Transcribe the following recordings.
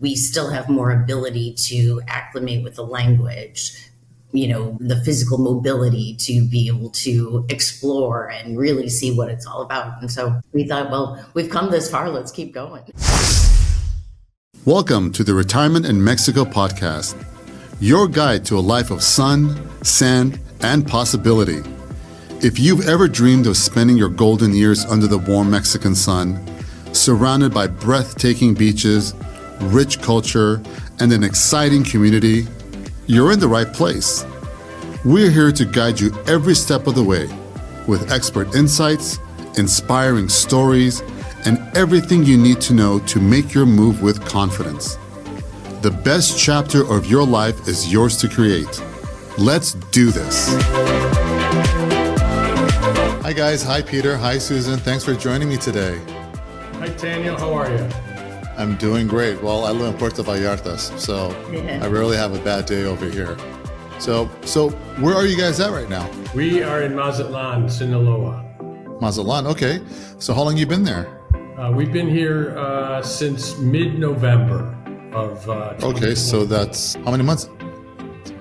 we still have more ability to acclimate with the language, the physical mobility to be able to explore and really see what it's all about. And so we thought, well, we've come this far, let's keep going. Welcome to the Retirement in Mexico podcast, your guide to a life of sun, sand, and possibility. If you've ever dreamed of spending your golden years under the warm Mexican sun, surrounded by breathtaking beaches, rich culture, and an exciting community, you're in the right place. We're here to guide you every step of the way with expert insights, inspiring stories, and everything you need to know to make your move with confidence. The best chapter of your life is yours to create. Let's do this. Hi guys, hi Peter, hi Susan. Thanks for joining me today. Hi Daniel, how are you? I'm doing great. Well, I live in Puerto Vallarta, so I rarely have a bad day over here. So where are you guys at right now? We are in Mazatlan, Sinaloa. Mazatlan, okay. So how long you been there? We've been here since mid-November of 2020. Okay, so that's how many months?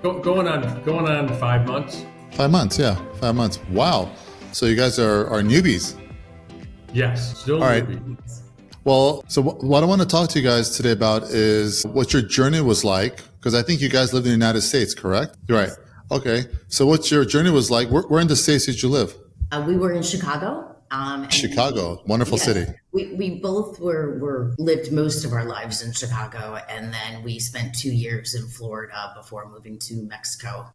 Going on 5 months. 5 months, yeah, 5 months. Wow. So you guys are newbies. Yes, still all right. newbies. Well, so what I want to talk to you guys today about is what your journey was like, because I think you guys live in the United States, correct? Right. Okay. So what your journey was like? Where in the States did you live? We were in Chicago. Chicago, wonderful city. We both lived most of our lives in Chicago, and then we spent 2 years in Florida before moving to Mexico.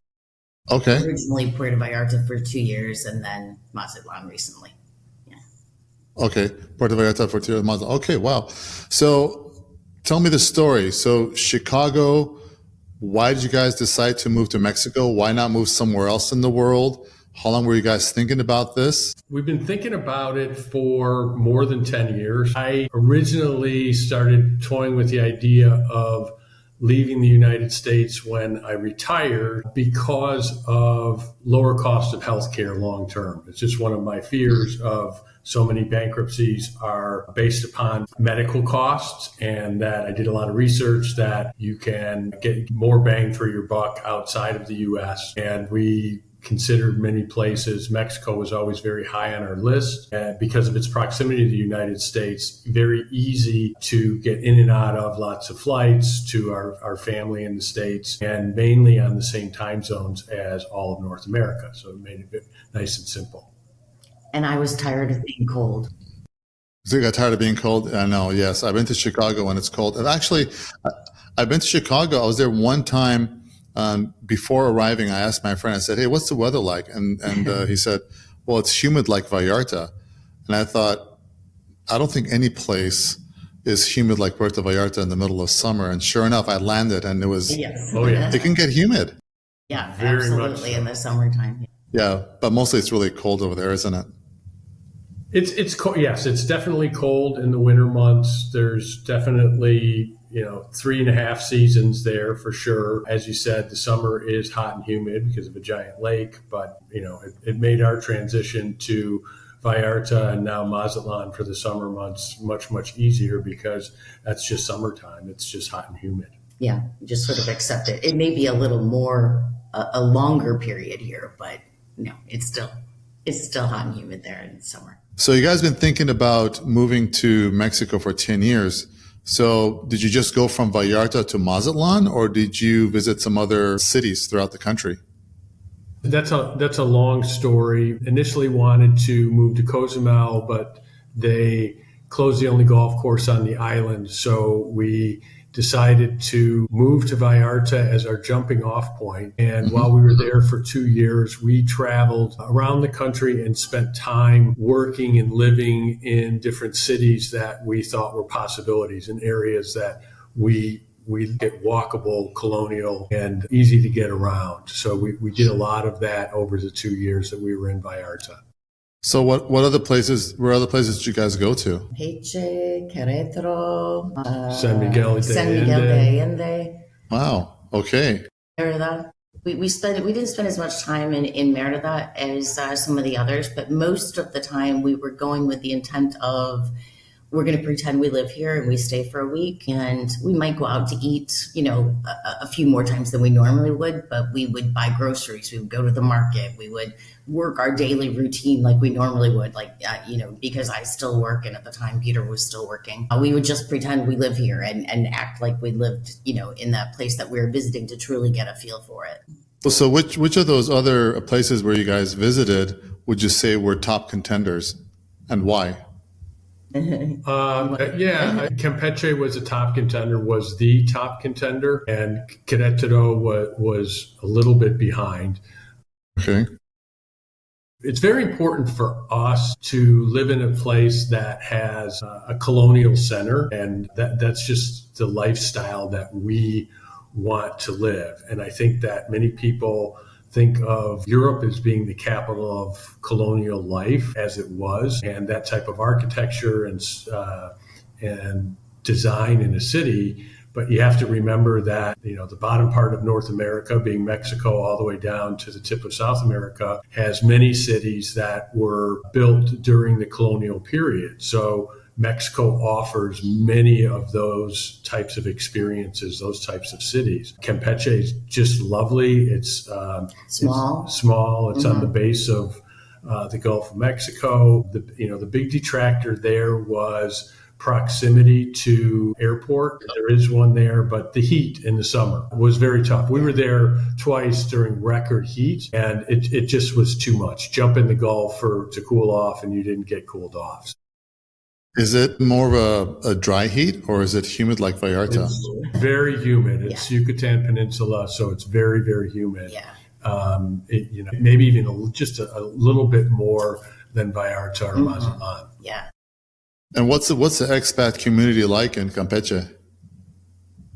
Okay. Originally Puerto Vallarta for 2 years, and then Mazatlan recently. Yeah. Okay, Puerto Vallarta for 2 years, Mazatlan. Okay, wow. So tell me the story. So Chicago, why did you guys decide to move to Mexico? Why not move somewhere else in the world? How long were you guys thinking about this? We've been thinking about it for more than 10 years. I originally started toying with the idea of leaving the United States when I retired because of lower cost of healthcare long term. It's just one of my fears of so many bankruptcies are based upon medical costs, and that I did a lot of research that you can get more bang for your buck outside of the US. And we considered many places. Mexico was always very high on our list because of its proximity to the United States. Very easy to get in and out of, lots of flights to our family in the States, and mainly on the same time zones as all of North America. So it made it nice and simple. And I was tired of being cold. So you got tired of being cold? I know, yes. I've been to Chicago when it's cold. And actually, I've been to Chicago. I was there one time. Before arriving, I asked my friend, I said, hey, what's the weather like? And he said, well, it's humid like Vallarta. And I thought, I don't think any place is humid like Puerto Vallarta in the middle of summer. And sure enough, I landed and it was, it can get humid. Yeah, Very absolutely, much so. in the summertime. Yeah, but mostly it's really cold over there, isn't it? It's cold. Yes, it's definitely cold in the winter months. There's definitely 3.5 seasons there for sure. As you said, the summer is hot and humid because of a giant lake, but it made our transition to Vallarta and now Mazatlan for the summer months much easier because that's just summertime. It's just hot and humid. Yeah, just sort of accept it. It may be a little more a longer period here, but no, it's still hot and humid there in summer. So you guys been thinking about moving to Mexico for 10 years. So did you just go from Vallarta to Mazatlan, or did you visit some other cities throughout the country? That's a long story. Initially wanted to move to Cozumel, but they closed the only golf course on the island. So we decided to move to Vallarta as our jumping off point. And while we were there for 2 years, we traveled around the country and spent time working and living in different cities that we thought were possibilities, in areas that we get walkable, Colonial, and easy to get around. So we did a lot of that over the 2 years that we were in Vallarta. So where other places did you guys go to? Campeche, Querétaro, San Miguel de Allende. Wow. Okay. Merida. We didn't spend as much time in Merida as some of the others, but most of the time we were going with the intent of we're going to pretend we live here and we stay for a week, and we might go out to eat, a few more times than we normally would, but we would buy groceries. We would go to the market. We would work our daily routine like we normally would, because I still work. And at the time Peter was still working, we would just pretend we live here and act like we lived, in that place that we were visiting to truly get a feel for it. So which of those other places where you guys visited would you say were top contenders, and why? Campeche was a top contender, was the top contender, and Querétaro was a little bit behind. Okay. It's very important for us to live in a place that has a colonial center, and that's just the lifestyle that we want to live. And I think that many people think of Europe as being the capital of colonial life, as it was, and that type of architecture and design in a city. But you have to remember that, the bottom part of North America, being Mexico all the way down to the tip of South America, has many cities that were built during the colonial period. So Mexico offers many of those types of experiences, those types of cities. Campeche is just lovely. It's small. It's small. It's on the base of the Gulf of Mexico. The big detractor there was proximity to airport. There is one there, but the heat in the summer was very tough. We were there twice during record heat, and it just was too much. Jump in the Gulf to cool off, and you didn't get cooled off. Is it more of a dry heat, or is it humid like Vallarta? It's very humid. It's Yucatan Peninsula, so it's very, very humid. Yeah. Maybe even just a little bit more than Vallarta or Mazatlan. Yeah. And what's the expat community like in Campeche?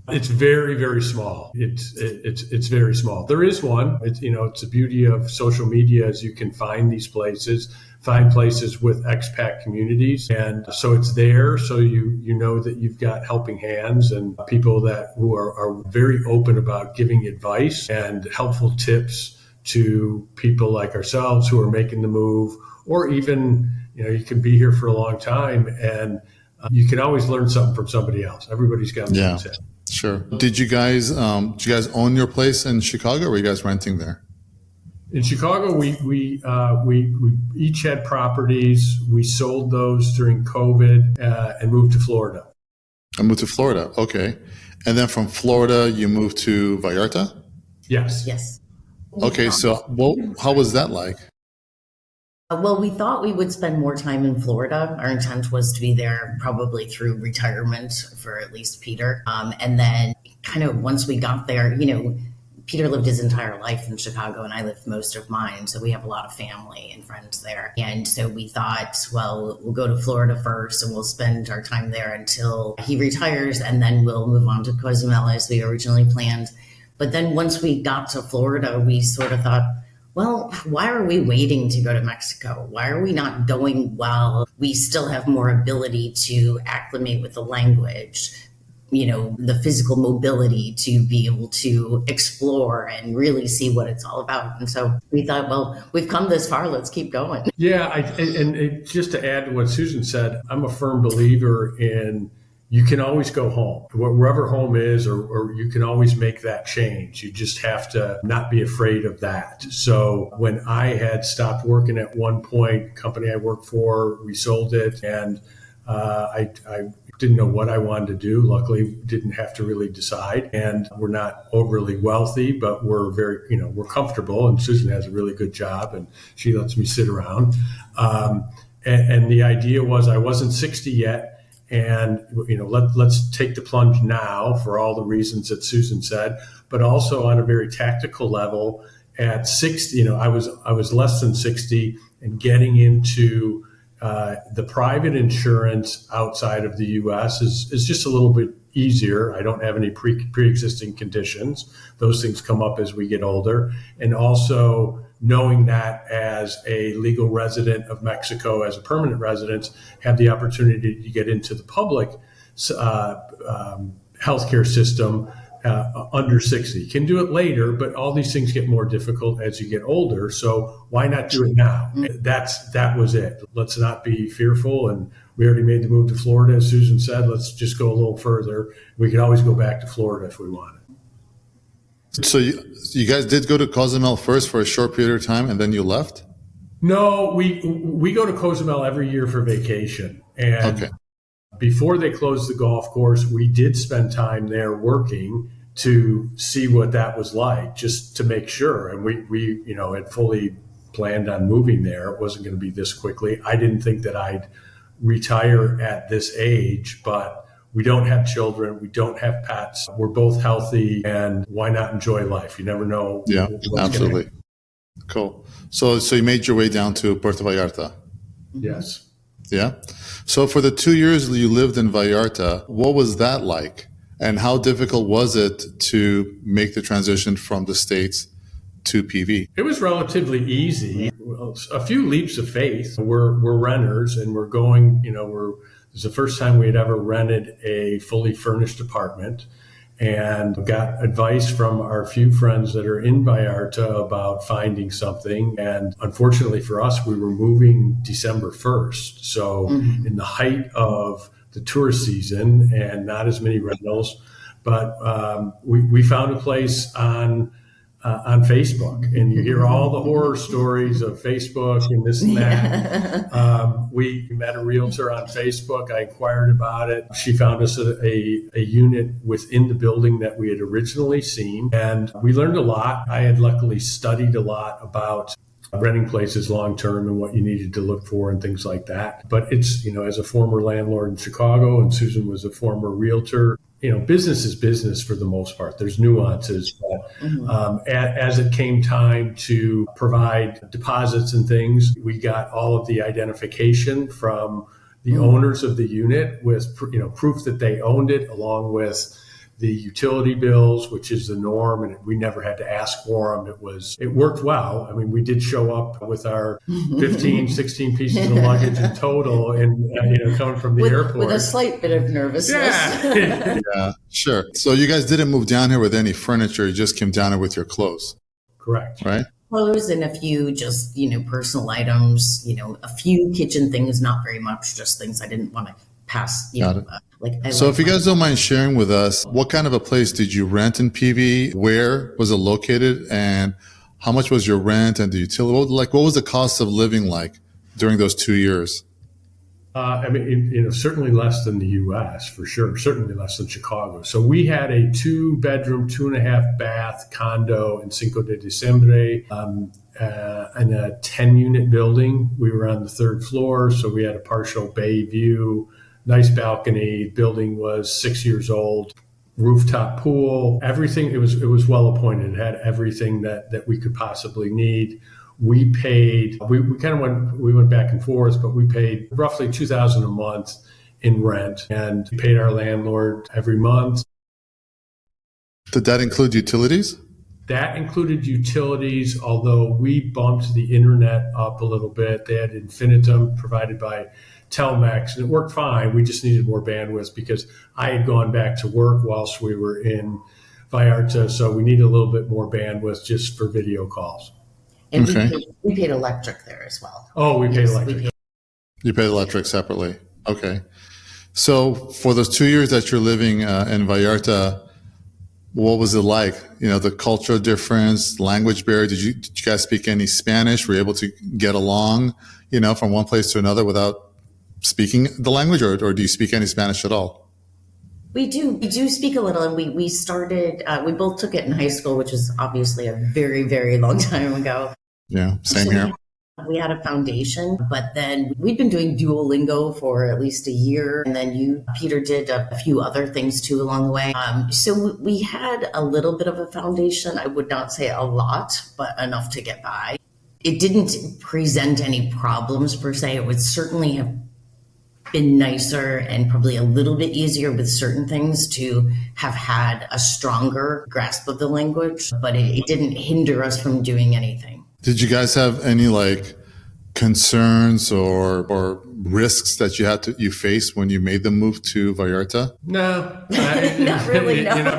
It's very, very small. It's very small. There is one. It's the beauty of social media is you can find these places, find places with expat communities, and so it's there. So you know that you've got helping hands and people who are very open about giving advice and helpful tips to people like ourselves who are making the move, or even you can be here for a long time and you can always learn something from somebody else. Everybody's got their own tip. Sure. Did you guys own your place in Chicago, or were you guys renting there? In Chicago, we each had properties. We sold those during COVID and moved to Florida. Okay. And then from Florida, you moved to Vallarta? Yes. Okay, so how was that like? Well, we thought we would spend more time in Florida. Our intent was to be there probably through retirement for at least Peter. And then kind of once we got there, Peter lived his entire life in Chicago and I lived most of mine. So we have a lot of family and friends there. And so we thought, well, we'll go to Florida first and we'll spend our time there until he retires. And then we'll move on to Cozumel as we originally planned. But then once we got to Florida, we sort of thought, well, why are we waiting to go to Mexico? Why are we not going while we still have more ability to acclimate with the language, the physical mobility to be able to explore and really see what it's all about? And so we thought, well, we've come this far, let's keep going. Yeah, and just to add to what Susan said, I'm a firm believer in you can always go home, wherever home is, or you can always make that change. You just have to not be afraid of that. So when I had stopped working at one point, company I worked for, we sold it, and I didn't know what I wanted to do. Luckily, didn't have to really decide. And we're not overly wealthy, but we're very, we're comfortable. And Susan has a really good job, and she lets me sit around. And the idea was I wasn't 60 yet. And, let's take the plunge now for all the reasons that Susan said, but also on a very tactical level at 60, I was less than 60 and getting into the private insurance outside of the U.S. is just a little bit easier. I don't have any pre-existing conditions. Those things come up as we get older. And also knowing that as a legal resident of Mexico, as a permanent resident, have the opportunity to get into the public healthcare system under 60. You can do it later, but all these things get more difficult as you get older. So why not do it now? That was it. Let's not be fearful. And we already made the move to Florida. As Susan said, let's just go a little further. We could always go back to Florida if we wanted. So you guys did go to Cozumel first for a short period of time, and then you left? No, we go to Cozumel every year for vacation. And before they closed the golf course, we did spend time there working to see what that was like, just to make sure. And we had fully planned on moving there. It wasn't going to be this quickly. I didn't think that I'd retire at this age, but we don't have children. We don't have pets. We're both healthy, and why not enjoy life? You never know. Yeah, absolutely. Cool. So you made your way down to Puerto Vallarta. Yes. Yeah. So for the 2 years you lived in Vallarta, what was that like? And how difficult was it to make the transition from the States to PV? It was relatively easy. A few leaps of faith. We're renters, and we're going, it was the first time we had ever rented a fully furnished apartment, and got advice from our few friends that are in Vallarta about finding something. And unfortunately for us, we were moving December 1st. So in the height of the tourist season and not as many rentals, but we found a place on Facebook, and you hear all the horror stories of Facebook and this and that. We met a realtor on Facebook. I inquired about it. She found us a unit within the building that we had originally seen, and we learned a lot. I had luckily studied a lot about renting places long term and what you needed to look for and things like that. But it's, as a former landlord in Chicago, and Susan was a former realtor, business is business for the most part. There's nuances, but as it came time to provide deposits and things, we got all of the identification from the owners of the unit with, proof that they owned it, along with the utility bills, which is the norm, and we never had to ask for them. It worked well. I mean, we did show up with our 15, 16 pieces of luggage in total, and coming from the airport with a slight bit of nervousness. Yeah, sure. So you guys didn't move down here with any furniture; you just came down here with your clothes. Correct. Right. Clothes and a few just personal items. A few kitchen things, not very much, just things I didn't want to pass. So if you guys don't mind sharing with us, what kind of a place did you rent in PV? Where was it located? And how much was your rent and the utility? What was the cost of living like during those 2 years? Certainly less than the U.S. for sure. Certainly less than Chicago. So we had a 2-bedroom, 2.5-bath condo in Cinco de Diciembre, in a 10-unit building. We were on the 3rd floor, so we had a partial bay view. Nice balcony. Building was 6 years old. Rooftop pool. Everything. It was well appointed. It had everything that we could possibly need. We paid. We went back and forth, but we paid roughly $2,000 a month in rent, and we paid our landlord every month. Did that include utilities? That included utilities, although we bumped the internet up a little bit. They had Infinitum provided by Telmex, and it worked fine. We just needed more bandwidth because I had gone back to work whilst we were in Vallarta, so we needed a little bit more bandwidth just for video calls. And we paid electric there as well. Oh, we paid electric. You paid electric separately. Okay. So for those 2 years that you're living in Vallarta, what was it like? The cultural difference, language barrier. Did you guys speak any Spanish? Were you able to get along, from one place to another without speaking the language, or do you speak any Spanish at all? We do speak a little, and we started, we both took it in high school, which is obviously a very, very long time ago. Yeah, same here. We had a foundation, but then we'd been doing Duolingo for at least a year. And then Peter did a few other things too along the way. So we had a little bit of a foundation. I would not say a lot, but enough to get by. It didn't present any problems per se. It would certainly have been nicer and probably a little bit easier with certain things to have had a stronger grasp of the language, but it didn't hinder us from doing anything. Did you guys have any concerns or risks that you faced when you made the move to Vallarta? No, Not really, no.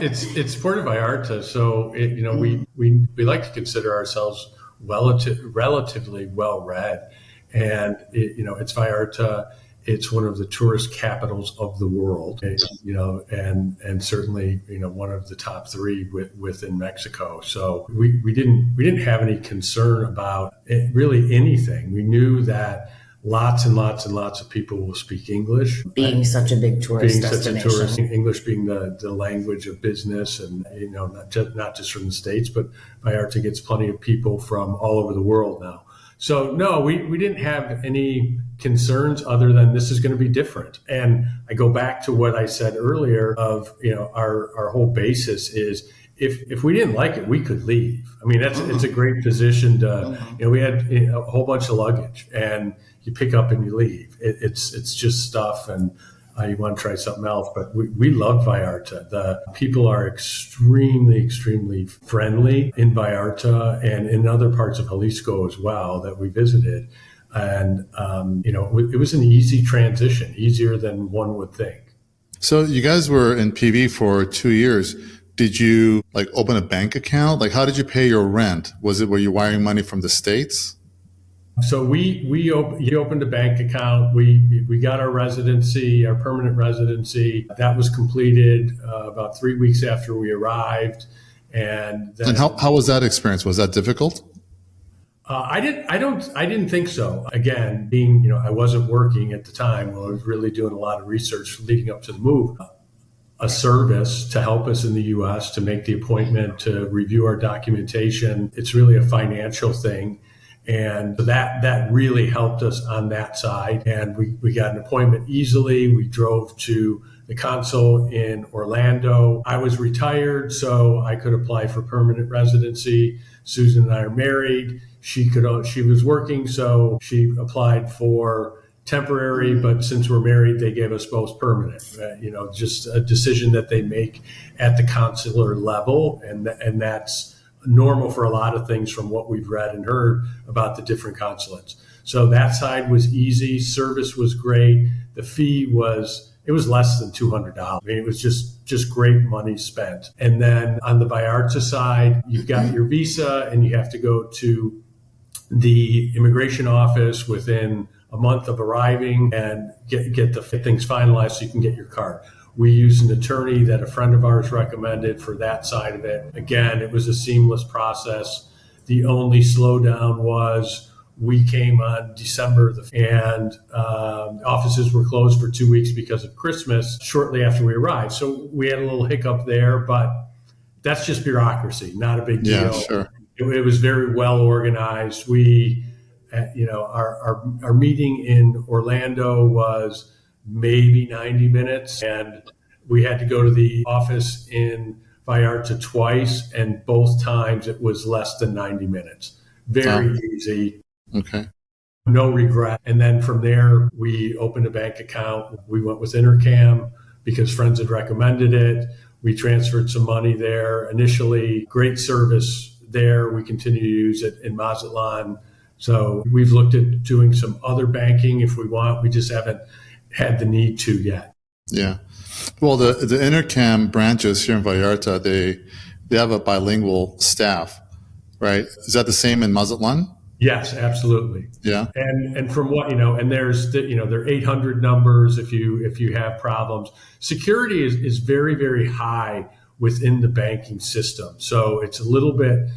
It's Puerto Vallarta, so we like to consider ourselves relatively well read, and it's Vallarta. It's one of the tourist capitals of the world, and certainly one of the top three within Mexico. So we didn't have any concern about really anything. We knew that lots and lots and lots of people will speak English. Being such a big tourist destination. English being the language of business, and not just from the States, but Vallarta gets plenty of people from all over the world now. So no, we didn't have any concerns other than this is going to be different. And I go back to what I said earlier of, our whole basis is if we didn't like it, we could leave. I mean, it's a great position to, we had a whole bunch of luggage and you pick up and you leave. It's just stuff, and you want to try something else. But we love Vallarta. The people are extremely, extremely friendly in Vallarta and in other parts of Jalisco as well that we visited. And, it was an easy transition, easier than one would think. So you guys were in PV for 2 years. Did you open a bank account? How did you pay your rent? Were you wiring money from the States? So he opened a bank account. We got our residency, our permanent residency. That was completed about 3 weeks after we arrived. And how was that experience? Was that difficult? I didn't think so. Again, being, I wasn't working at the time. I was really doing a lot of research leading up to the move. A service to help us in the U.S. to make the appointment, to review our documentation. It's really a financial thing. And that really helped us on that side. And we got an appointment easily. We drove to the consul in Orlando. I was retired, so I could apply for permanent residency. Susan and I are married. She was working, so she applied for temporary, but since we're married, they gave us both permanent. Just a decision that they make at the consular level, and that's normal for a lot of things from what we've read and heard about the different consulates. So that side was easy. Service was great. The fee was less than $200. I mean, it was just great money spent. And then on the Vallarta side, you've got your visa and you have to go to the immigration office within a month of arriving and get the things finalized so you can get your card. We used an attorney that a friend of ours recommended for that side of it. Again, it was a seamless process. The only slowdown was we came on December and offices were closed for 2 weeks because of Christmas shortly after we arrived. So we had a little hiccup there, but that's just bureaucracy, not a big deal. Yeah, sure. It was very well organized. We, our meeting in Orlando was maybe 90 minutes, and we had to go to the office in Vallarta twice, and both times it was less than 90 minutes. Very easy. Okay. No regret. And then from there, we opened a bank account. We went with Intercam because friends had recommended it. We transferred some money there initially. Great service there. We continue to use it in Mazatlan. So we've looked at doing some other banking if we want. We just haven't had the need to yet. Yeah. Well, the Intercam branches here in Vallarta, they have a bilingual staff, right? Is that the same in Mazatlan? Yes, absolutely. Yeah. And from what, and there's, there are 800 numbers if you have problems. Security is very, very high within the banking system. So it's a little bit,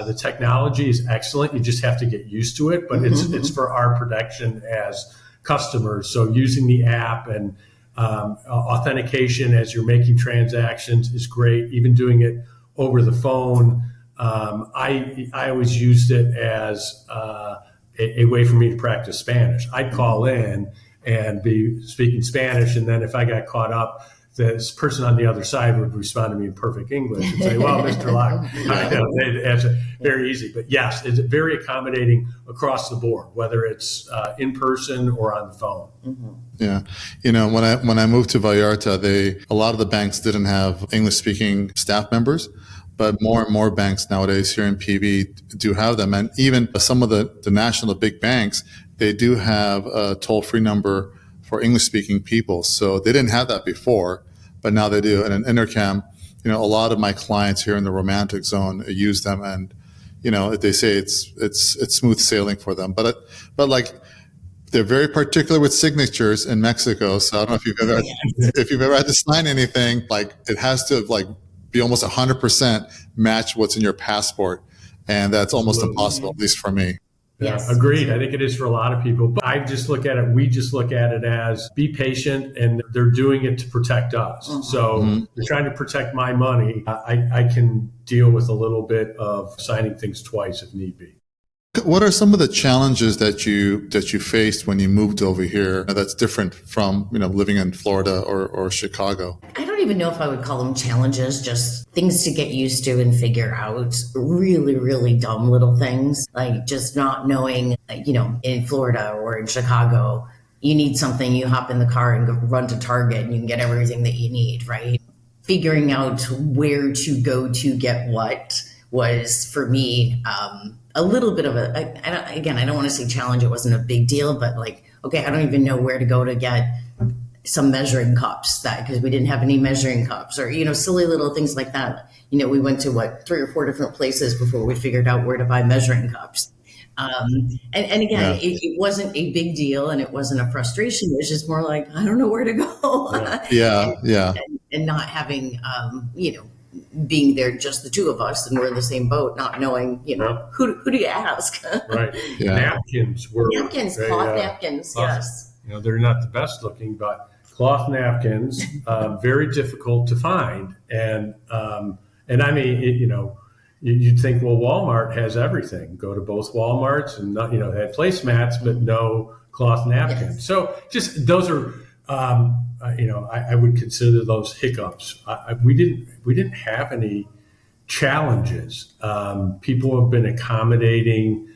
the technology is excellent. You just have to get used to it, but it's for our protection as customers. So using the app and authentication as you're making transactions is great. Even doing it over the phone. I always used it as a way for me to practice Spanish. I'd call in and be speaking Spanish, and then if I got caught up, this person on the other side would respond to me in perfect English and say, well, Mr. Locke, it's very easy. But yes, it's very accommodating across the board, whether it's in person or on the phone. Mm-hmm. Yeah. When I moved to Vallarta, a lot of the banks didn't have English-speaking staff members, but more and more banks nowadays here in PV do have them. And even some of the national big banks, they do have a toll-free number for English-speaking people. So they didn't have that before, but now they do. And in Intercam, a lot of my clients here in the romantic zone use them, and they say it's smooth sailing for them. But like, they're very particular with signatures in Mexico. So I don't know if you've ever had to sign anything. Like, it has to like be almost 100% match what's in your passport, and that's almost impossible, at least for me. Yeah, Yes. agreed. I think it is for a lot of people. But we just look at it as be patient, and they're doing it to protect us. Mm-hmm. So they're trying to protect my money. I can deal with a little bit of signing things twice if need be. What are some of the challenges that you faced when you moved over here that's different from living in Florida or Chicago? I don't even know if I would call them challenges, just things to get used to and figure out. Really, really dumb little things, like just not knowing, in Florida or in Chicago, you need something, you hop in the car and go run to Target and you can get everything that you need, right? Figuring out where to go to get what was, for me, a little bit of I don't want to say challenge. It wasn't a big deal, but like, okay, I don't even know where to go to get some measuring cups, because we didn't have any measuring cups, or, silly little things like that. We went to 3 or 4 different places before we figured out where to buy measuring cups. And again, it wasn't a big deal, and it wasn't a frustration. It was just more like, I don't know where to go. And not having, being there, just the two of us, and we're in the same boat, not knowing, who do you ask? Right. Yeah. Napkins, cloth napkins. Yes. They're not the best looking, but cloth napkins, very difficult to find. And I mean, you'd think, well, Walmart has everything. Go to both Walmarts, and they had placemats, but no cloth napkins. Yes. So just those are, I would consider those hiccups. We didn't have any challenges. People have been accommodating,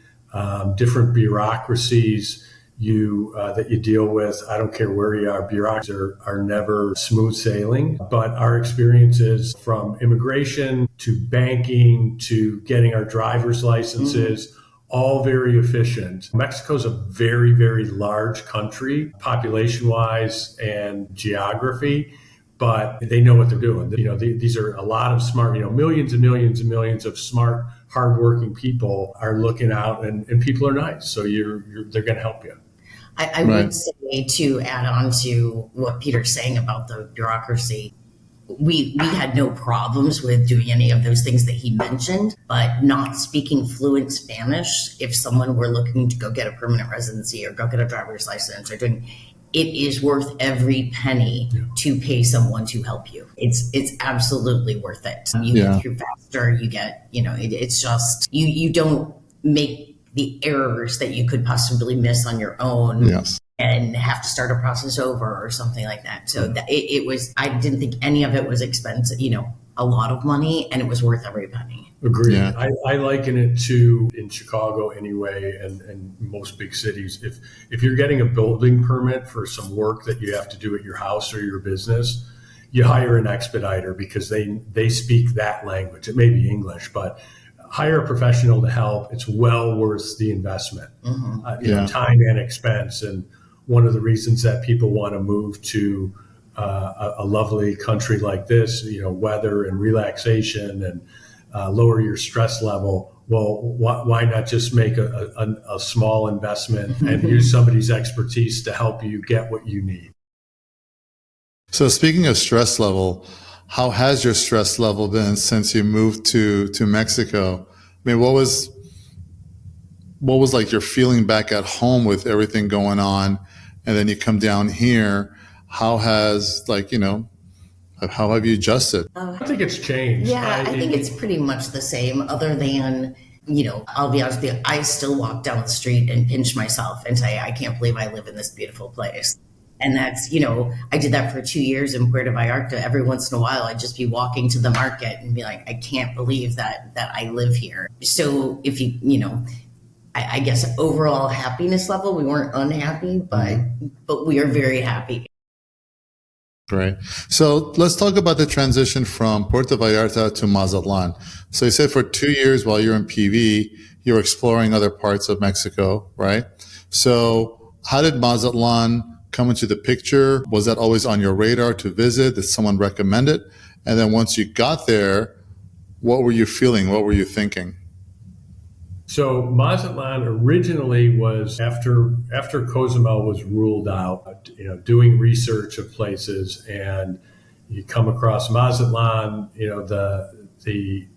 different bureaucracies that you deal with. I don't care where you are. Bureaucracies are never smooth sailing, but our experiences from immigration to banking to getting our driver's licenses, all very efficient. Mexico's a very, very large country, population-wise and geography, but they know what they're doing. These are a lot of smart, millions and millions and millions of smart, hardworking people are looking out, and people are nice. So they're going to help you. I would say, to add on to what Peter's saying about the bureaucracy, we had no problems with doing any of those things that he mentioned, but not speaking fluent Spanish, if someone were looking to go get a permanent residency or go get a driver's license, it is worth every penny to pay someone to help you. It's absolutely worth it. You get through faster, you get, it's just, you don't make the errors that you could possibly miss on your own. Yes. And have to start a process over or something like that. So it was, I didn't think any of it was expensive, a lot of money, and it was worth every penny. Agreed. Yeah. I liken it to, in Chicago anyway, and most big cities, if you're getting a building permit for some work that you have to do at your house or your business, you hire an expediter because they speak that language. It may be English, but hire a professional to help. It's well worth the investment, time and expense. And one of the reasons that people want to move to a lovely country like this, weather and relaxation and lower your stress level. Well, why not just make a small investment and use somebody's expertise to help you get what you need? So speaking of stress level, how has your stress level been since you moved to Mexico? I mean, what was like your feeling back at home with everything going on, and then you come down here? How has how have you adjusted? I think it's changed. Yeah, I think it's pretty much the same, other than, I'll be honest with you, I still walk down the street and pinch myself and say, I can't believe I live in this beautiful place. And that's, I did that for 2 years in Puerto Vallarta. Every once in a while, I'd just be walking to the market and be like, I can't believe that I live here. So if I guess overall happiness level, we weren't unhappy, but we are very happy. Great. So let's talk about the transition from Puerto Vallarta to Mazatlan. So you said for 2 years while you're in PV, you were exploring other parts of Mexico, right? So how did Mazatlan come into the picture? Was that always on your radar to visit? Did someone recommend it? And then once you got there, what were you feeling? What were you thinking? So Mazatlan originally was after Cozumel was ruled out, doing research of places, and you come across Mazatlan, the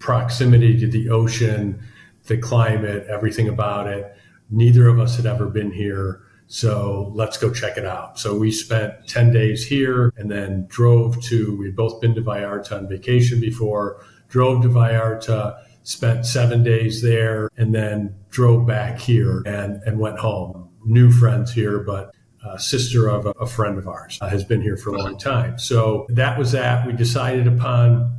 proximity to the ocean, the climate, everything about it. Neither of us had ever been here, so let's go check it out. So we spent 10 days here and then we'd both been to Vallarta on vacation before, drove to Vallarta, spent 7 days there, and then drove back here and went home. New friends here, but sister of a friend of ours has been here for a long time. So that was that. We decided upon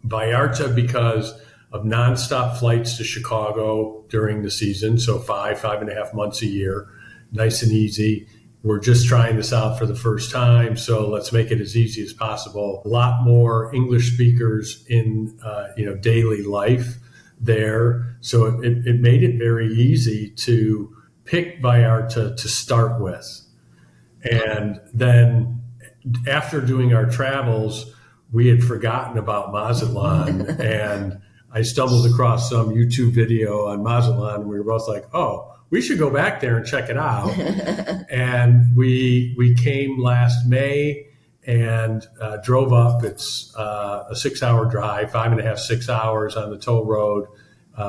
Vallarta because of nonstop flights to Chicago during the season. So 5.5 months a year, nice and easy. We're just trying this out for the first time, so let's make it as easy as possible. A lot more English speakers in daily life there, so it made it very easy to pick Vallarta to start with. And then after doing our travels, we had forgotten about Mazatlan, and I stumbled across some YouTube video on Mazatlan, and we were both like, oh, we should go back there and check it out. And we came last May and drove up. It's a 6-hour drive, 5.5, 6 hours on the toll road,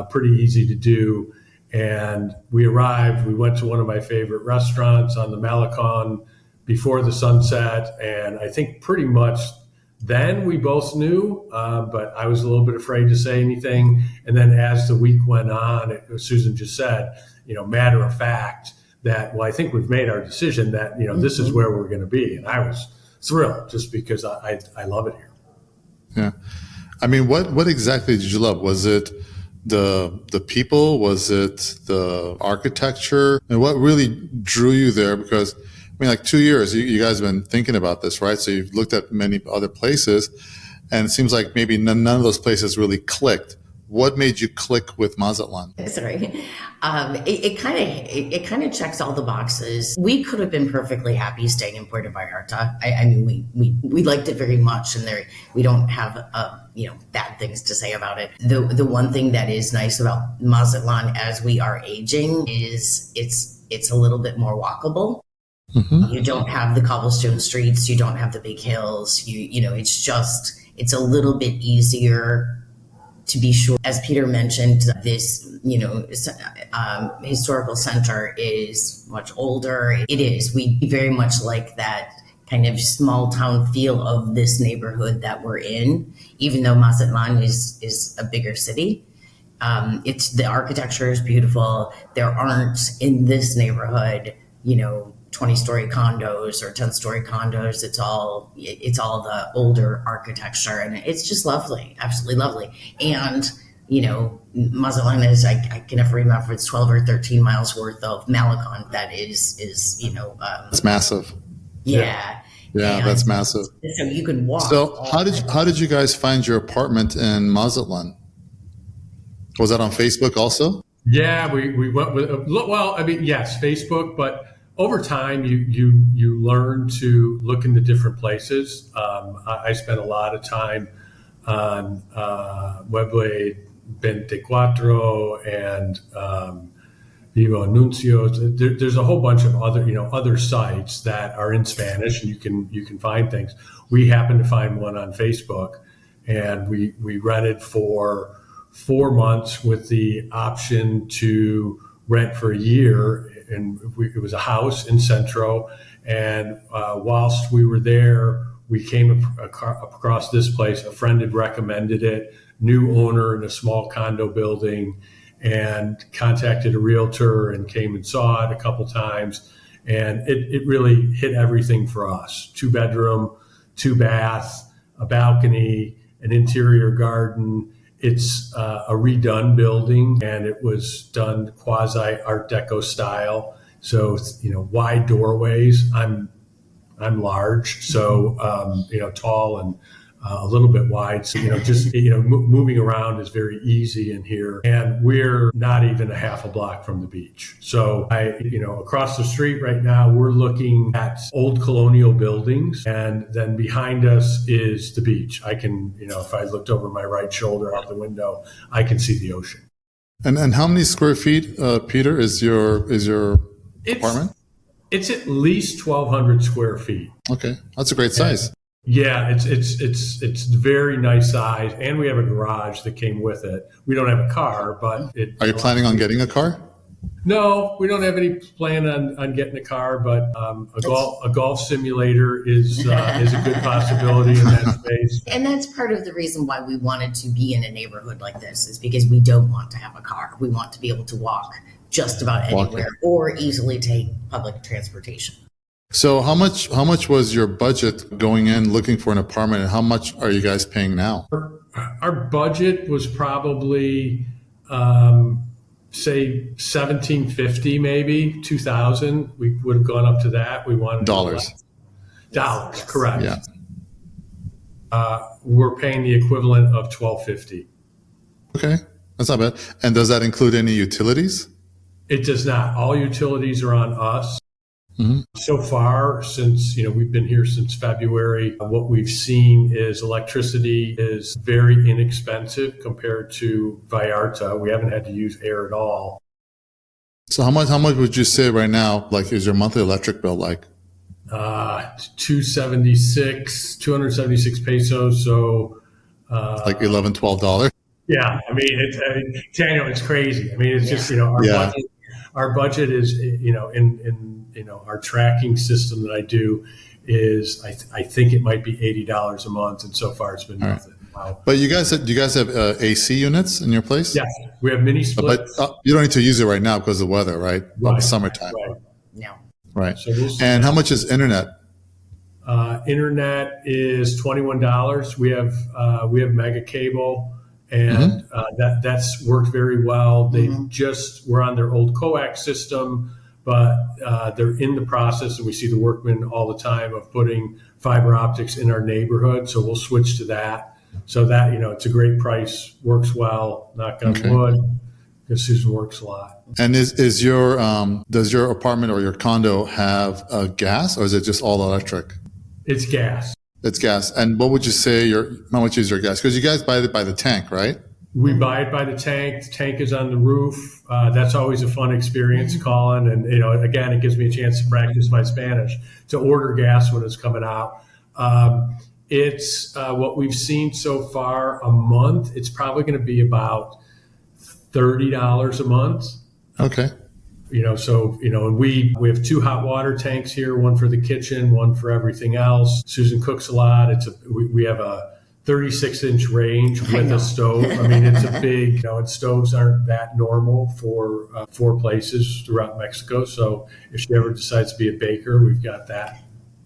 pretty easy to do. And we arrived, we went to one of my favorite restaurants on the Malecon before the sunset. And I think pretty much then we both knew, but I was a little bit afraid to say anything. And then as the week went on, Susan just said, matter of fact, that, well, I think we've made our decision that, this is where we're going to be. And I was thrilled just because I love it here. Yeah. I mean, what exactly did you love? Was it the people? Was it the architecture? And what really drew you there? Because, like 2 years, you guys have been thinking about this, right? So you've looked at many other places, and it seems like maybe none of those places really clicked. What made you click with Mazatlan? Sorry. It kind of checks all the boxes. We could have been perfectly happy staying in Puerto Vallarta. I mean, we liked it very much, and we don't have bad things to say about it. The one thing that is nice about Mazatlan as we are aging is it's a little bit more walkable. Mm-hmm. You don't have the cobblestone streets. You don't have the big hills. It's a little bit easier to be sure. As Peter mentioned, this, historical center is much older. It is. We very much like that kind of small town feel of this neighborhood that we're in, even though Mazatlan is a bigger city. The architecture is beautiful. There aren't in this neighborhood, 20-story condos or 10-story condos. It's all the older architecture, and it's just lovely, absolutely lovely. And Mazatlan is, I can never remember if it's 12 or 13 miles worth of Malecon. That is it's massive. Yeah, that's massive. So you can walk. So how did you guys find your apartment in Mazatlan? Was that on Facebook also? Yeah, we went with, yes, Facebook, but over time, you learn to look into different places. I spent a lot of time on Mueble 24 and Vivo Anuncios. There's a whole bunch of other sites that are in Spanish, and you can find things. We happened to find one on Facebook, and we rented for 4 months with the option to rent for a year. And it was a house in Centro. And whilst we were there, we came across this place. A friend had recommended it, new owner in a small condo building, and contacted a realtor and came and saw it a couple times. And it really hit everything for us. 2-bedroom, 2-bath, a balcony, an interior garden. It's a redone building, and it was done quasi Art Deco style. So, wide doorways. I'm large, so tall and a little bit wide. So, just, moving around is very easy in here. And we're not even a half a block from the beach. So across the street right now, we're looking at old colonial buildings. And then behind us is the beach. I can, if I looked over my right shoulder out the window, I can see the ocean. And how many square feet, Peter, is your apartment? It's at least 1,200 square feet. Okay, that's a great size. Yeah, it's very nice size, and we have a garage that came with it. We don't have a car, but Are you planning on getting a car? No, we don't have any plan on getting a car, but a golf simulator is a good possibility in that space. And that's part of the reason why we wanted to be in a neighborhood like this, is because we don't want to have a car. We want to be able to walk just about anywhere or easily take public transportation. So how much was your budget going in looking for an apartment, and how much are you guys paying now? Our budget was probably say $1,750, maybe $2,000. We would have gone up to that. We wanted dollars, correct? Yeah. We're paying the equivalent of $1,250. Okay, that's not bad. And does that include any utilities? It does not. All utilities are on us. Mm-hmm. So far, since we've been here since February, what we've seen is electricity is very inexpensive compared to Vallarta. We haven't had to use air at all. So how much would you say right now? Like, is your monthly electric bill like? 276 pesos. So like $11-12. Yeah, I mean, Daniel, it's crazy. I mean, it's just our budget is in our tracking system that I do is I think it might be $80 a month, and so far it's been nothing. Wow. But do you guys have AC units in your place? Yes, we have mini splits. But you don't need to use it right now because of the weather, right? Right. Summertime. No. Right. So and how much is internet? Internet is $21. We have mega cable. And that's worked very well. We're on their old coax system, but they're in the process, and we see the workmen all the time of putting fiber optics in our neighborhood. So we'll switch to that. So that, it's a great price, works well, knock on wood, because Susan works a lot. And does your apartment or your condo have gas, or is it just all electric? It's gas. It's gas. And what would you say how much is your gas? Because you guys buy it by the tank, right? We buy it by the tank. The tank is on the roof. That's always a fun experience, Colin. And, again, it gives me a chance to practice my Spanish, to order gas when it's coming out. It's what we've seen so far a month. It's probably going to be about $30 a month. Okay. And we have 2 hot water tanks here, one for the kitchen, one for everything else. Susan cooks a lot. We have a 36-inch range with a stove. I mean, it's a big, and stoves aren't that normal for 4 places throughout Mexico. So if she ever decides to be a baker, we've got that.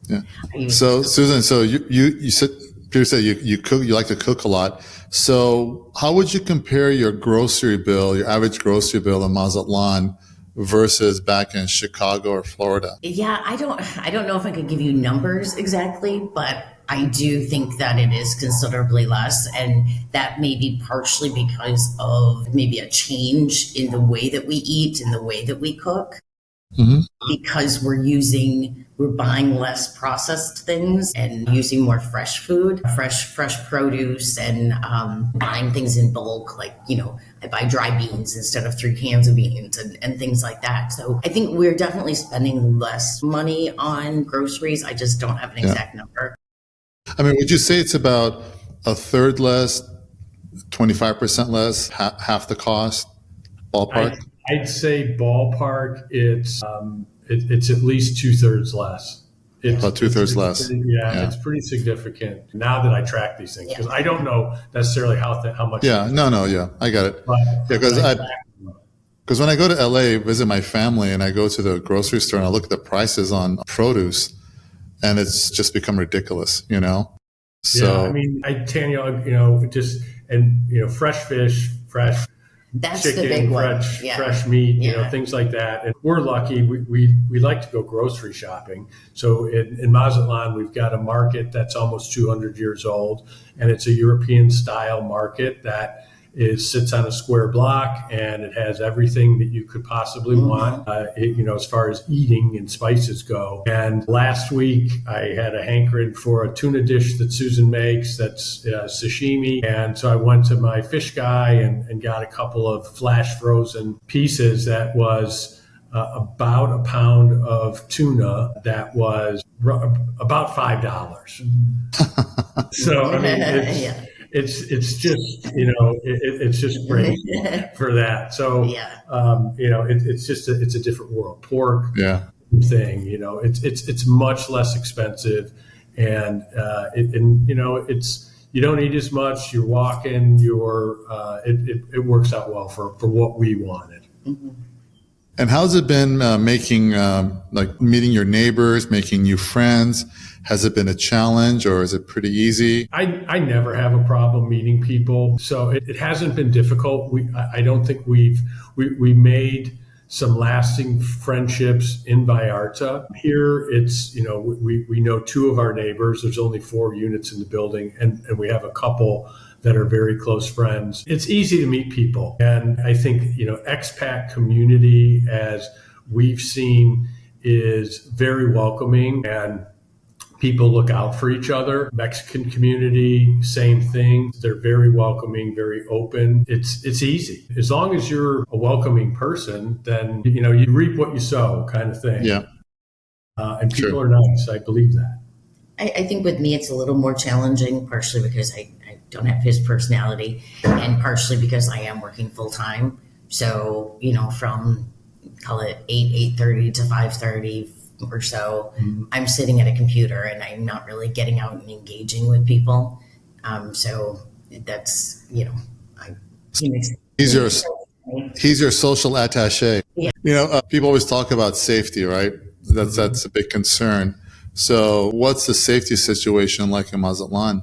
Yeah. So Susan, you said, Peter said you cook, you like to cook a lot. So how would you compare your average grocery bill in Mazatlan versus back in Chicago or Florida? Yeah, I don't know if I could give you numbers exactly, but I do think that it is considerably less, and that may be partially because of maybe a change in the way that we eat and the way that we cook. Mm-hmm. Because we're buying less processed things and using more fresh food, fresh produce, and buying things in bulk. Like, I buy dry beans instead of 3 cans of beans and things like that. So I think we're definitely spending less money on groceries. I just don't have an exact number. I mean, would you say it's about a third less, 25% less, half the cost, ballpark? I'd say ballpark, it's at least 2/3 less. About 2/3 less. It's pretty significant now that I track these things, because I don't know necessarily how much. Yeah, I got it. Because when I go to LA, visit my family, and I go to the grocery store and I look at the prices on produce, and it's just become ridiculous, So I mean, Tanya, fresh fish, fresh That's chicken, the big one. fresh meat, Yeah. things like that. And we're lucky. We like to go grocery shopping. So in Mazatlan, we've got a market that's almost 200 years old, and it's a European style market that sits on a square block, and it has everything that you could possibly want, as far as eating and spices go. And last week I had a hankering for a tuna dish that Susan makes that's sashimi. And so I went to my fish guy and got a couple of flash frozen pieces that was about a pound of tuna that was about $5. So, I mean, it's just, it's just great for that. So, it's a different world. Pork thing, it's much less expensive, and you don't eat as much. You're walking. It works out well for what we wanted. Mm-hmm. And how's it been meeting your neighbors, making new friends? Has it been a challenge, or is it pretty easy? I never have a problem meeting people, so it hasn't been difficult. I don't think we made some lasting friendships in Vallarta. Here, it's we know two of our neighbors. There's only 4 units in the building, and we have a couple that are very close friends. It's easy to meet people, and I think expat community, as we've seen, is very welcoming, and people look out for each other. Mexican community, same thing. They're very welcoming, very open. It's easy. As long as you're a welcoming person, then you reap what you sow, kind of thing. Yeah. And people are nice. I believe that. I think with me it's a little more challenging, partially because I don't have his personality, and partially because I am working full time. So, from call it 8:30 to 5:30 or so, I'm sitting at a computer and I'm not really getting out and engaging with people. So that's, he's your social attaché. Yeah. People always talk about safety, right? That's a big concern. So what's the safety situation like in Mazatlan?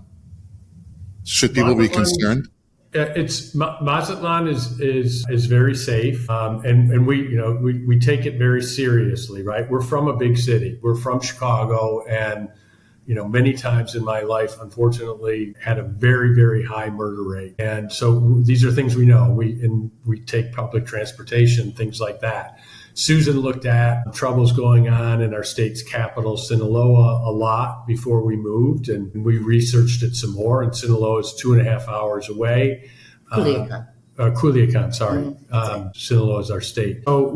Should people be concerned? Mazatlan is very safe, and we take it very seriously, right? We're from a big city. We're from Chicago, and many times in my life, unfortunately, had a very, very high murder rate. And so these are things we know. We take public transportation, things like that. Susan looked at troubles going on in our state's capital, Sinaloa, a lot before we moved, and we researched it some more. And Sinaloa is 2.5 hours away. Culiacan, sorry. Sinaloa is our state. So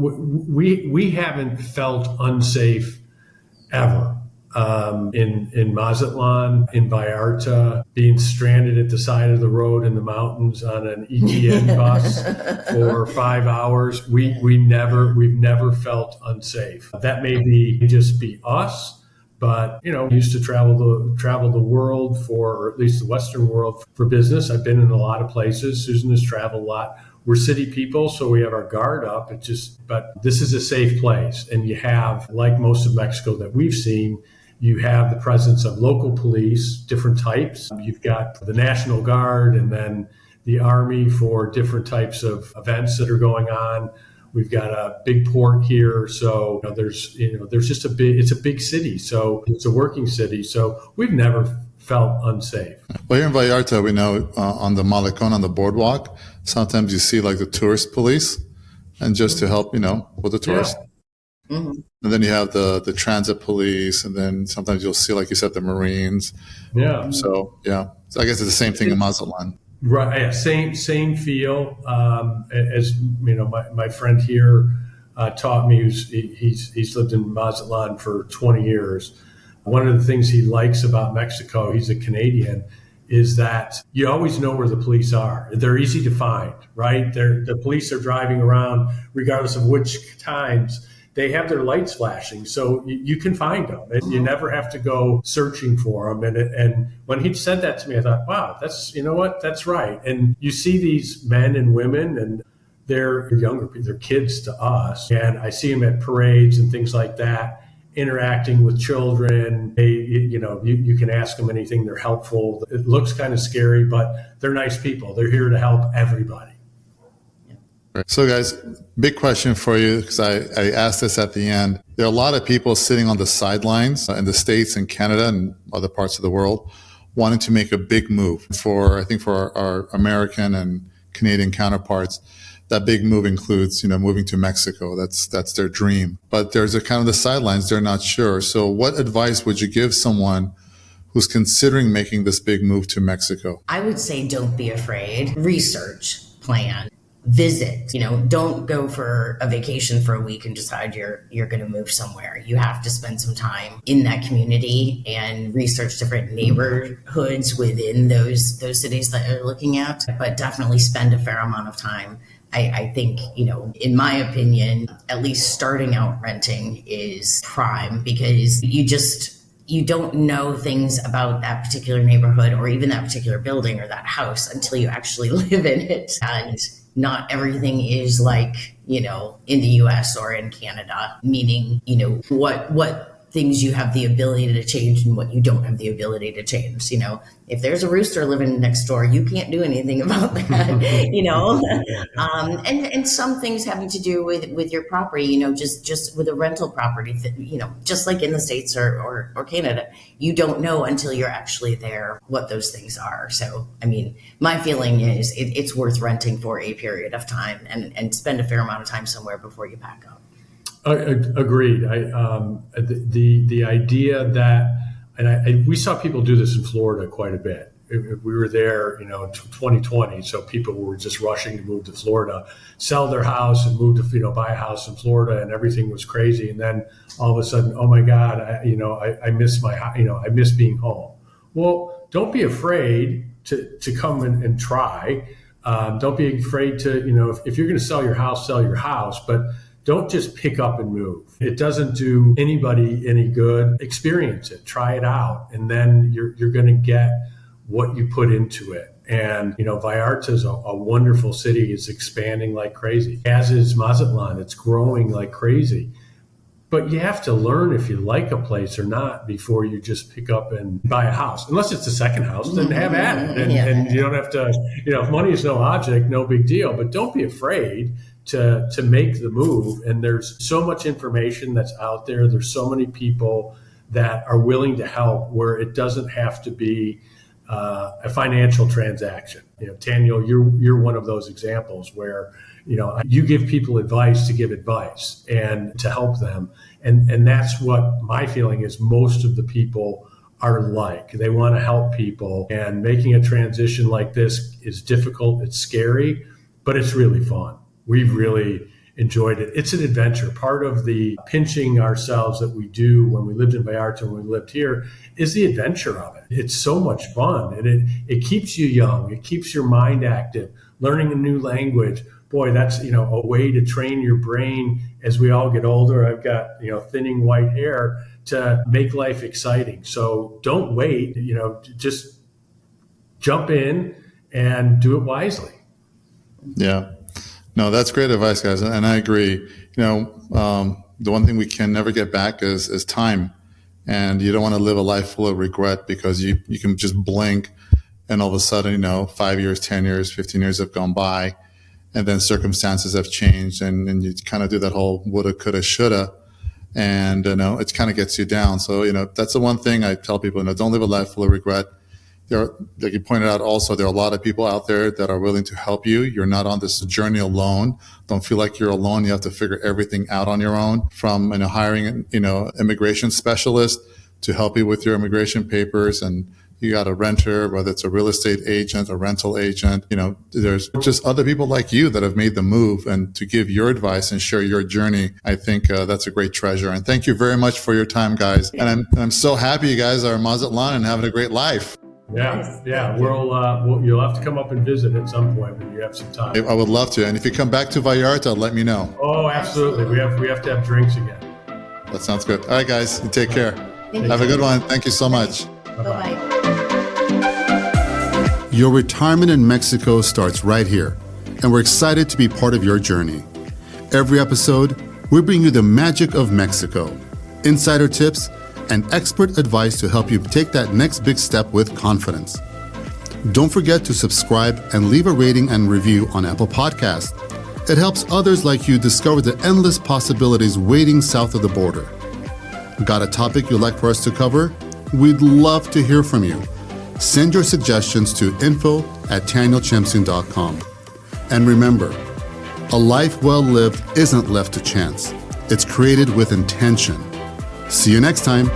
we haven't felt unsafe ever. In Mazatlan, in Vallarta, being stranded at the side of the road in the mountains on an ETN bus for 5 hours, we've never felt unsafe. That may just be us, but we used to travel the world or at least the Western world for business. I've been in a lot of places. Susan has traveled a lot. We're city people, so we have our guard up. But this is a safe place, and you have, like most of Mexico that we've seen, you have the presence of local police, different types. You've got the National Guard and then the Army for different types of events that are going on. We've got a big port here. So there's just it's a big city. So it's a working city. So we've never felt unsafe. Well, here in Vallarta, we know on the Malecon, on the boardwalk, sometimes you see like the tourist police, and just to help, with the tourists. Yeah. Mm-hmm. And then you have the transit police, and then sometimes you'll see, like you said, the Marines. Yeah. So I guess it's the same thing in Mazatlan. Right. Yeah, same feel as my friend here taught me. He's lived in Mazatlan for 20 years. One of the things he likes about Mexico, he's a Canadian, is that you always know where the police are. They're easy to find, right? The police are driving around regardless of which times. They have their lights flashing, so you can find them, and you never have to go searching for them. And when he said that to me, I thought, wow, that's right. And you see these men and women, and they're younger people, they're kids to us. And I see them at parades and things like that, interacting with children. You can ask them anything. They're helpful. It looks kind of scary, but they're nice people. They're here to help everybody. Right. So guys, big question for you, because I asked this at the end. There are a lot of people sitting on the sidelines in the States and Canada and other parts of the world wanting to make a big move. I think for our American and Canadian counterparts, that big move includes, moving to Mexico. That's their dream. But there's a kind of the sidelines. They're not sure. So what advice would you give someone who's considering making this big move to Mexico? I would say don't be afraid. Research, plan, visit. Don't go for a vacation for a week and decide you're going to move somewhere. You have to spend some time in that community and research different neighborhoods within those cities that you're looking at. But definitely spend a fair amount of time. I think, in my opinion, at least starting out renting is prime, because you don't know things about that particular neighborhood or even that particular building or that house until you actually live in it. And not everything is like, in the US or in Canada, meaning, what things you have the ability to change and what you don't have the ability to change. If there's a rooster living next door, you can't do anything about that, and some things having to do with your property, just with a rental property that, just like in the States or Canada, you don't know until you're actually there what those things are. So, my feeling is it's worth renting for a period of time and spend a fair amount of time somewhere before you pack up. Agreed. The idea that, and we saw people do this in Florida quite a bit. We were there, in 2020, so people were just rushing to move to Florida, sell their house and move to, buy a house in Florida, and everything was crazy. And then all of a sudden, oh my God, I miss I miss being home. Well, don't be afraid to come and try. Don't be afraid to, if you're going to sell your house, but don't just pick up and move. It doesn't do anybody any good. Experience it, try it out, and then you're going to get what you put into it. And, Vallarta is a wonderful city. It's expanding like crazy, as is Mazatlan. It's growing like crazy. But you have to learn if you like a place or not before you just pick up and buy a house. Unless it's a second house, then have at it. And you don't have to, if money is no object, no big deal. But don't be afraid to make the move. And there's so much information that's out there. There's so many people that are willing to help, where it doesn't have to be a financial transaction. Daniel, you're one of those examples where, you give people advice to give advice and to help them. And that's what my feeling is. Most of the people are like, they want to help people, and making a transition like this is difficult. It's scary, but it's really fun. We've really enjoyed it. It's an adventure. Part of the pinching ourselves that we do when we lived in Vallarta, when we lived here, is the adventure of it. It's so much fun, and it keeps you young. It keeps your mind active. Learning a new language, boy, that's, a way to train your brain as we all get older. I've got, thinning white hair, to make life exciting. So don't wait, just jump in and do it wisely. Yeah. No, that's great advice, guys. And I agree. The one thing we can never get back is time. And you don't want to live a life full of regret, because you can just blink and all of a sudden, 5 years, 10 years, 15 years have gone by, and then circumstances have changed, and you kind of do that whole woulda, coulda, shoulda, and, it kind of gets you down. So, that's the one thing I tell people, don't live a life full of regret. Like you pointed out also, there are a lot of people out there that are willing to help you. You're not on this journey alone. Don't feel like you're alone. You have to figure everything out on your own, from, hiring, immigration specialist to help you with your immigration papers. And you got a renter, whether it's a real estate agent, a rental agent, there's just other people like you that have made the move, and to give your advice and share your journey. I think that's a great treasure. And thank you very much for your time, guys. And I'm so happy you guys are in Mazatlan and having a great life. Yeah. You'll have to come up and visit at some point when you have some time. I would love to. And if you come back to Vallarta, let me know. Oh, absolutely. We have to have drinks again. That sounds good. All right, guys, you take care. Have a good one. Thank you so much. Bye-bye. Your retirement in Mexico starts right here, and we're excited to be part of your journey. Every episode, we bring you the magic of Mexico, insider tips, and expert advice to help you take that next big step with confidence. Don't forget to subscribe and leave a rating and review on Apple Podcasts. It helps others like you discover the endless possibilities waiting south of the border. Got a topic you'd like for us to cover? We'd love to hear from you. Send your suggestions to info@tanielchemsian.com. And remember, a life well lived isn't left to chance. It's created with intention. See you next time.